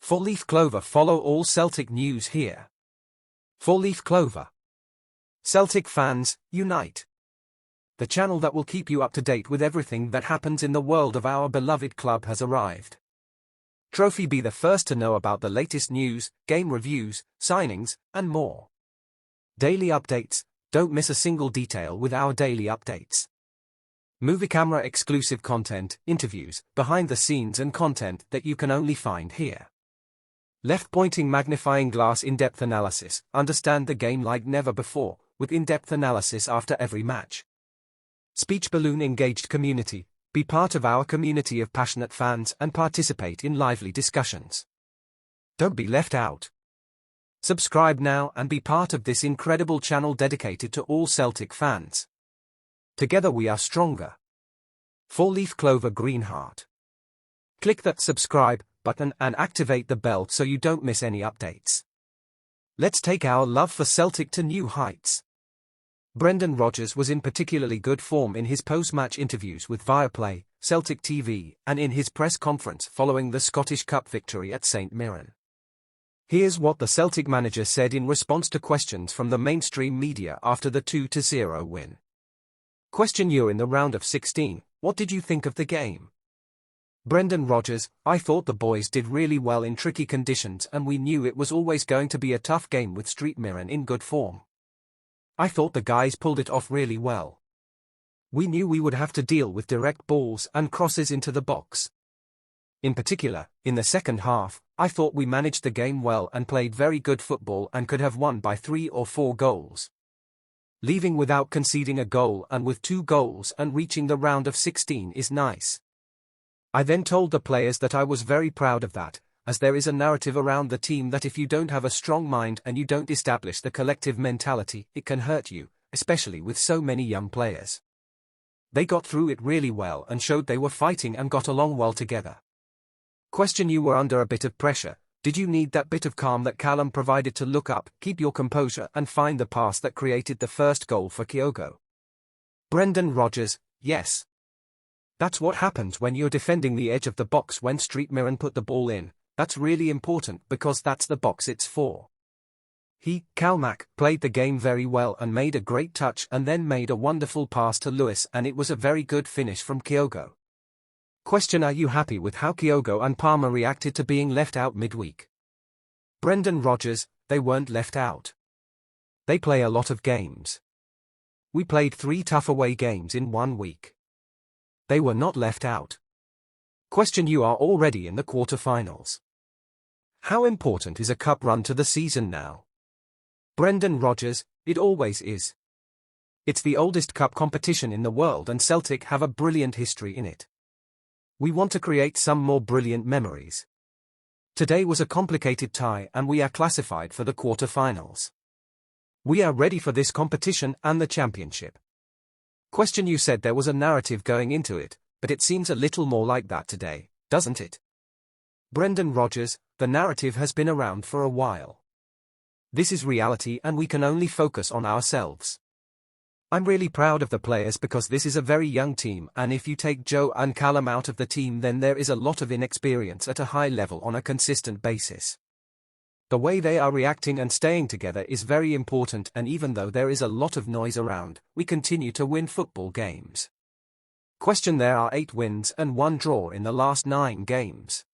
Four-leaf clover. Follow all Celtic news here. Four-leaf clover. Celtic fans, unite. The channel that will keep you up to date with everything that happens in the world of our beloved club has arrived. Trophy. Be the first to know about the latest news, game reviews, signings, and more. Daily updates. Don't miss a single detail with our daily updates. Movie camera exclusive content, interviews, behind the scenes and content that you can only find here. Left-pointing magnifying glass in-depth analysis. Understand the game like never before, with in-depth analysis after every match. Speech balloon engaged community. Be part of our community of passionate fans and participate in lively discussions. Don't be left out. Subscribe now and be part of this incredible channel dedicated to all Celtic fans. Together we are stronger. Four-leaf clover green heart. Click that subscribe button and activate the bell so you don't miss any updates. Let's take our love for Celtic to new heights. Brendan Rodgers was in particularly good form in his post-match interviews with Viaplay, Celtic TV, and in his press conference following the Scottish Cup victory at St Mirren. Here's what the Celtic manager said in response to questions from the mainstream media after the 2-0 win. Question: you're in the round of 16, what did you think of the game? Brendan Rodgers: I thought the boys did really well in tricky conditions and we knew it was always going to be a tough game with St Mirren in good form. I thought the guys pulled it off really well. We knew we would have to deal with direct balls and crosses into the box. In particular, in the second half, I thought we managed the game well and played very good football and could have won by 3 or 4 goals. Leaving without conceding a goal and with 2 goals and reaching the round of 16 is nice. I then told the players that I was very proud of that, as there is a narrative around the team that if you don't have a strong mind and you don't establish the collective mentality, it can hurt you, especially with so many young players. They got through it really well and showed they were fighting and got along well together. Question: you were under a bit of pressure. Did you need that bit of calm that Callum provided to look up, keep your composure and find the pass that created the first goal for Kyogo? Brendan Rodgers: yes. That's what happens when you're defending the edge of the box when St Mirren put the ball in. That's really important because that's the box it's for. Calmac, played the game very well and made a great touch and then made a wonderful pass to Lewis and it was a very good finish from Kyogo. Question: are you happy with how Kyogo and Palmer reacted to being left out midweek? Brendan Rodgers: they weren't left out. They play a lot of games. We played 3 tough away games in 1 week. They were not left out. Question: you are already in the quarter-finals. How important is a cup run to the season now? Brendan Rodgers: it always is. It's the oldest cup competition in the world and Celtic have a brilliant history in it. We want to create some more brilliant memories. Today was a complicated tie and we are classified for the quarter-finals. We are ready for this competition and the championship. Question: you said there was a narrative going into it, but it seems a little more like that today, doesn't it? Brendan Rodgers: the narrative has been around for a while. This is reality and we can only focus on ourselves. I'm really proud of the players because this is a very young team and if you take Joe and Callum out of the team then there is a lot of inexperience at a high level on a consistent basis. The way they are reacting and staying together is very important and even though there is a lot of noise around, we continue to win football games. Question: there are 8 wins and 1 draw in the last 9 games.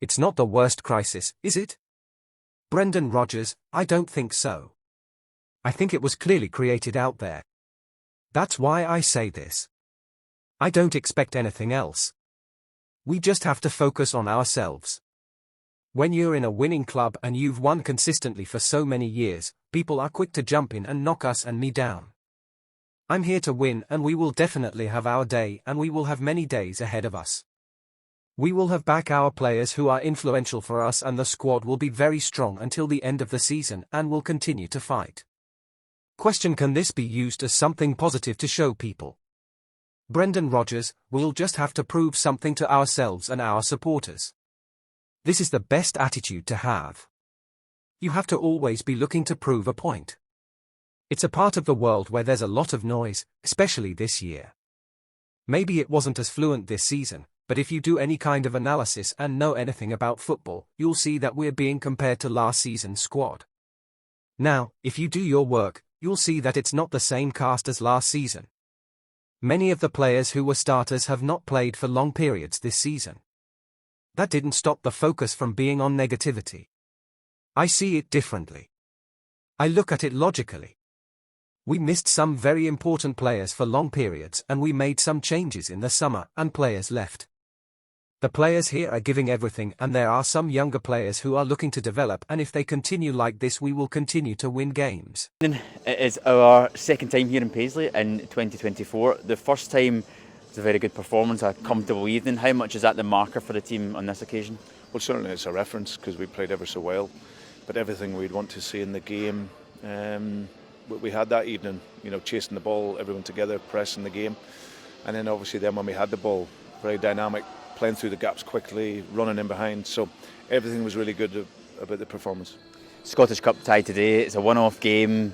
It's not the worst crisis, is it? Brendan Rodgers: I don't think so. I think it was clearly created out there. That's why I say this. I don't expect anything else. We just have to focus on ourselves. When you're in a winning club and you've won consistently for so many years, people are quick to jump in and knock us and me down. I'm here to win and we will definitely have our day and we will have many days ahead of us. We will have back our players who are influential for us and the squad will be very strong until the end of the season and will continue to fight. Question: can this be used as something positive to show people? Brendan Rodgers: we'll just have to prove something to ourselves and our supporters. This is the best attitude to have. You have to always be looking to prove a point. It's a part of the world where there's a lot of noise, especially this year. Maybe it wasn't as fluent this season, But if you do any kind of analysis and know anything about football, you'll see that we're being compared to last season's squad. Now, if you do your work, you'll see that it's not the same cast as last season. Many of the players who were starters have not played for long periods this season. That didn't stop the focus from being on negativity. I see it differently. I look at it logically. We missed some very important players for long periods and we made some changes in the summer and players left. The players here are giving everything and there are some younger players who are looking to develop, and if they continue like this we will continue to win games. It is our second time here in Paisley in 2024. The first time was a very good performance, a comfortable evening. How much is that the marker for the team on this occasion? Well, certainly it's a reference because we played ever so well, but everything we'd want to see in the game, we had that evening, chasing the ball, everyone together, pressing the game, and then obviously when we had the ball, very dynamic, playing through the gaps quickly, running in behind, so everything was really good about the performance. Scottish Cup tie today, it's a one-off game,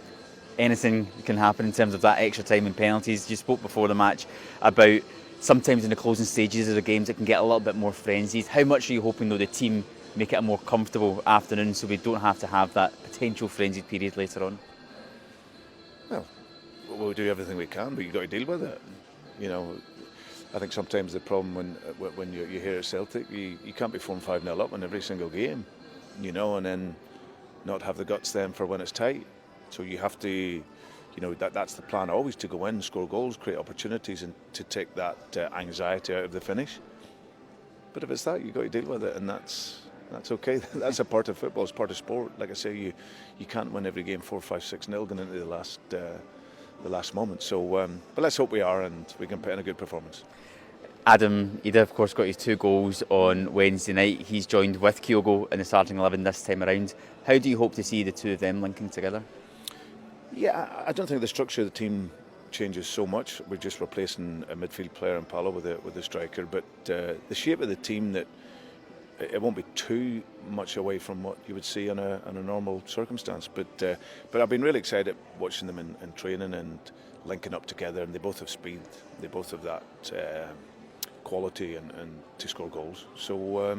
anything can happen in terms of that extra time and penalties. You spoke before the match about sometimes in the closing stages of the games it can get a little bit more frenzied. How much are you hoping though the team make it a more comfortable afternoon so we don't have to have that potential frenzied period later on? Well, we'll do everything we can, but you've got to deal with it. I think sometimes the problem when you're here at Celtic, you can't be 4-5-0 up in every single game, and then not have the guts then for when it's tight. So you have to, that's the plan always, to go in, score goals, create opportunities, and to take that anxiety out of the finish. But if it's that, you've got to deal with it, and that's okay. That's a part of football, it's part of sport. Like I say, you can't win every game 4-5-6-0 going into the last moment. So, but let's hope we are, and we can put in a good performance. Adam Ida, of course, got his 2 goals on Wednesday night. He's joined with Kyogo in the starting 11 this time around. How do you hope to see the two of them linking together? Yeah, I don't think the structure of the team changes so much. We're just replacing a midfield player in Paulo with a striker. But the shape of the team, that it won't be too much away from what you would see on a normal circumstance. But I've been really excited watching them in training and linking up together. And they both have speed. They both have that quality and to score goals. So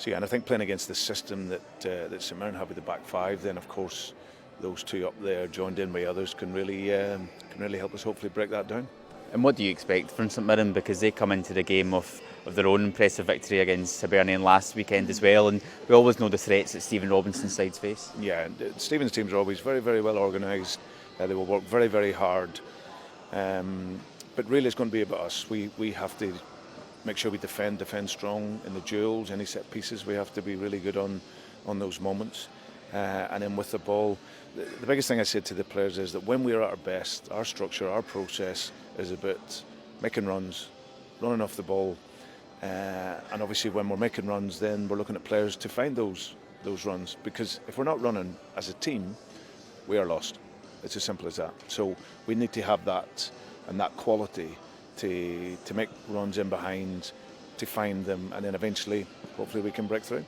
yeah, and I think playing against the system that St Mirren have with the back 5, then of course those two up there joined in by others can really help us hopefully break that down. And what do you expect from St Mirren, because they come into the game of their own impressive victory against Hibernian last weekend as well, and we always know the threats that Stephen Robinson's sides face? Yeah, Stephen's teams are always very, very well organised. They will work very, very hard, but really it's going to be about us. We have to make sure we defend strong in the duels, any set pieces. We have to be really good on those moments, and then with the ball, the biggest thing I said to the players is that when we're at our best, our structure, our process is about making runs, running off the ball, and obviously when we're making runs, then we're looking at players to find those runs, because if we're not running as a team, we are lost. It's as simple as that. So we need to have that and that quality to make runs in behind, to find them, and then eventually hopefully we can break through.